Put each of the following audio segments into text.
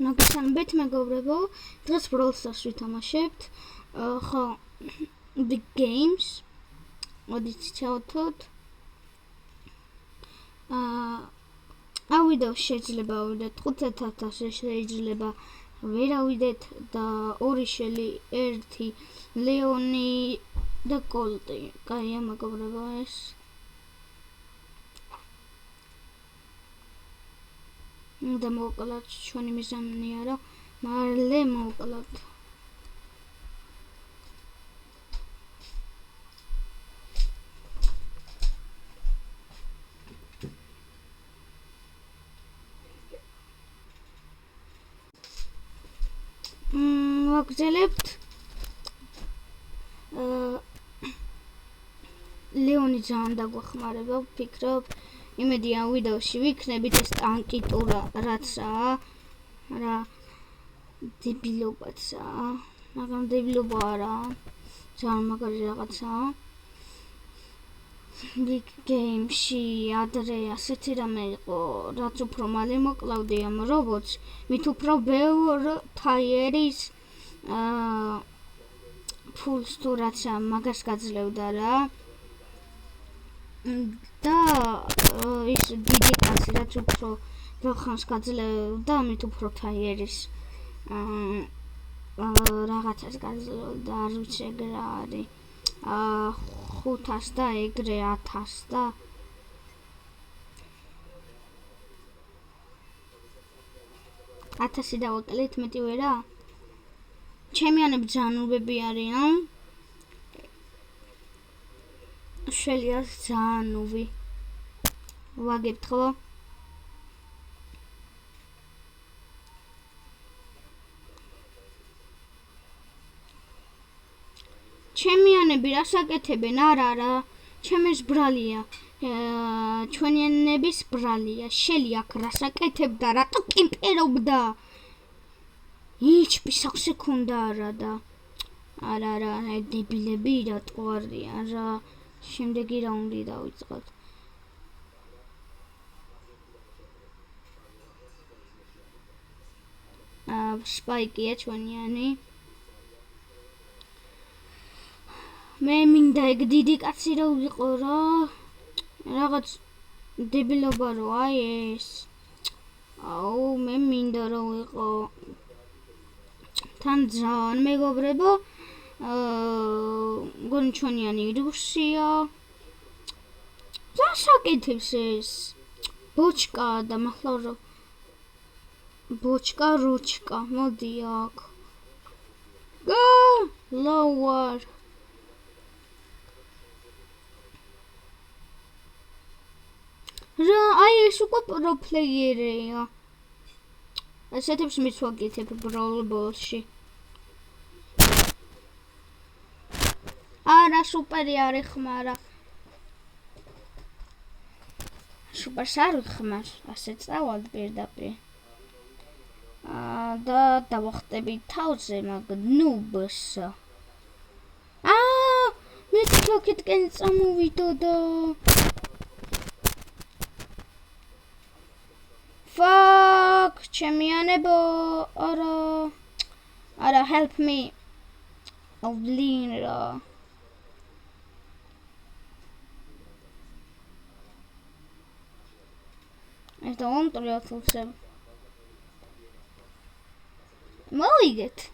მოგესალმებით მეგობრებო, დღეს Brawl Stars ვითამაშებთ. ხო, The Games. მოდით ჩავთოთ. ავიდეო შეიძლება ავიდეთ 50000, შეიძლება ვერ ავიდეთ და 2 შელი, 1 ლეონი და კოლტი. კაია მეგობრებო ეს. და მოვკლათ ჩვენი მიზანია რა მალე მოვკლათ ვაგრძელებთ ლეონი ძალიან დაგვახმარება ვფიქრობ იმედია ვიდეოში ვიქნებით ეს ტანკი ტურა რაცაა რა დებილობაცაა მაგრამ დებილობა არა ძალიან მაგარი რაღაცაა Big Game-ში ადრე ასეთი რამე იყო რაც უფრო მალე მოკლავდი ამ რობოტს მით უფრო ბევრ თაიერის ფულს თუ რაცა მაგას გაძლევდა რა და ის დიდი კაცი რაც უფრო ხანს გაძლევდა მით უფრო თაიერის რაღაცას გაძლევდა არ ვიცი ეგრე რა არის 500 და ეგრე 1000 და ათასი დავაკლეთ მეტი ვერა ჩემიანები ძანუბები არიან შელია ზანუვი ვაგებთ ხო ჩემიანები რას აკეთებენ არა ჩემს ბრალია ჩვენიანების ბრალია შელი აქ რას აკეთებდა რატო კიმპერობდა HP სექუნდა არა დებილები რატო არიან რა შემდეგი რაუნდი დავიწყოთ სპაიკია ჩვენიანი მე მინდა ეგ დიდი კაცი რა ვიყო რა რაღაც დებილობა რო აი ეს აუ მე მინდა რა ვიყო თან ძალიან მეგობრებო გონჩონიანი რუსია რას აკეთებს ეს ბოჩკა და მახლა ბოჩკა როჩკა მოდი აქ ლოვარ რა აი ეს უკვე პროფლეიერია ასეთებს მიცვაგეთებ Brawl Ball-ში არა სუპერი არ ეხმარა სუპერს არ ეხმარ ასე წავალ პირდაპირ და დავახტები თავზე მაგ ნუბს მე თქოკეთკენ წამოვიდო და Fuck, ჩემიანებო, არა, help me. Oblin რა. ეს და მომტრიალთულსე. მოვიგეთ.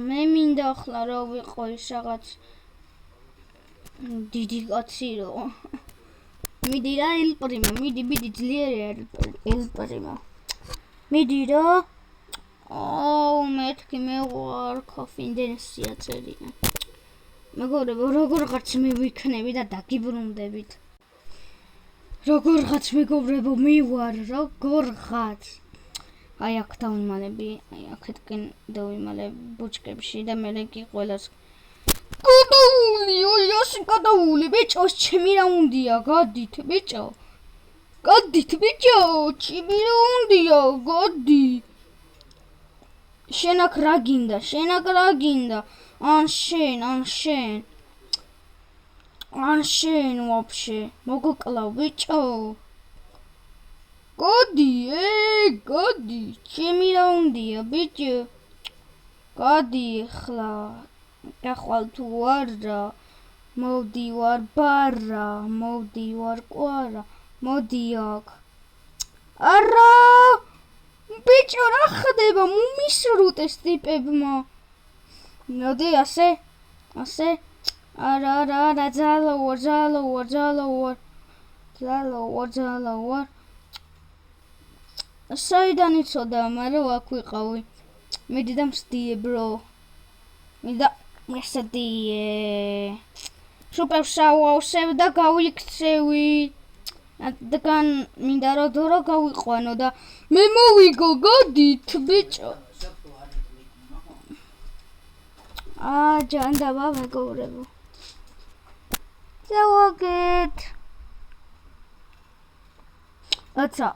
მე მინდა ახლა რა ვიყო ის რაღაც დიდი კაცი რო. მიდი რა ელპრიმა, მიდი ძლიერი ელპრიმა. მიდი რა. მეთქი მე ვარ კონფიდენცია წერია. მეგობრებო, როგორღაც მე ვიქნები და დაგიბრუნდებით. როგორღაც მეგობრებო, მე ვარ, როგორღაც. აი აქ დავიმალები, აი აქეთკენ დავიმალებ ბუჩკებში და მე კი ყველას გადაული ბიჭო ჩემი რაუნდია გადით ბიჭო ჩემი რაუნდია გადი შენ აქ რა გინდა ან შენ вообще მოგკლავ ბიჭო Godi, ჩემი რა უნდია, ბიჭო? Გადი ახლა. გახვალ თუ არა? მოვდივარ ბარა, მოვდივარ კვარა, მოდი აქ. არა! ბიჭო, რა ხდება? მომისრუტეს ტიპებმა. მოდი ასე. არა, ძალოვარ. საიდან იცოდა, მაგრამ აქ ვიყავი. მიდი და მსდიე, bro. მინდა მესდიე. სუპერსაუ ავსებ და გავიქცევი. რადგან მინდა რომ დრო გავიყვანო და მე მოვიგო, გადით, ბიჭო. ჯანდაბა მეგობრებო. დავაგეთ. აცა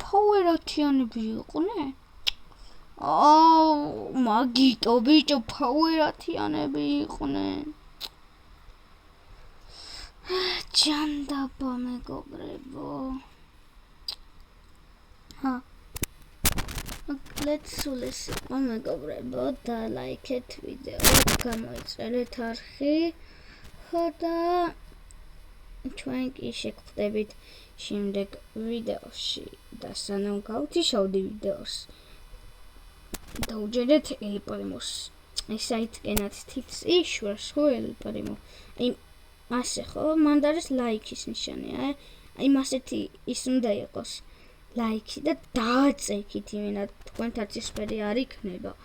ფაუერათიანები იყვნენ? მაგიტო ბიჭო, ფაუერათიანები იყვნენ. ჯანდაბა მეგობრებო. let's მეგობრებო, და ლაიქეთ ვიდეოს, გამოიწერეთ არხი და ჩვენ კი შეგხვდებით შემდეგ ვიდეოში და სანამ გავთიშავდი ვიდეოს დაუჯერეთ ელპრიმოს ესაითკენათ თითს იშვას ხო ელპრიმო ასე ხო მანდ არის ლაიქის ნიშანი აი მასეთი ის უნდა იყოს ლაიქი და დააწექით იმენა თქვენთაც ისფერი არ იქნება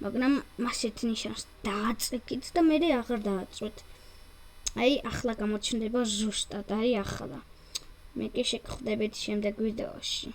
მაგრამ მასეთ ნიშანს დააწექით და მე აღარ დააწვეთ აი ახლა გამოჩნდება ზუსტად აი ახლა მე კი შეგხვდებით შემდეგ ვიდეოში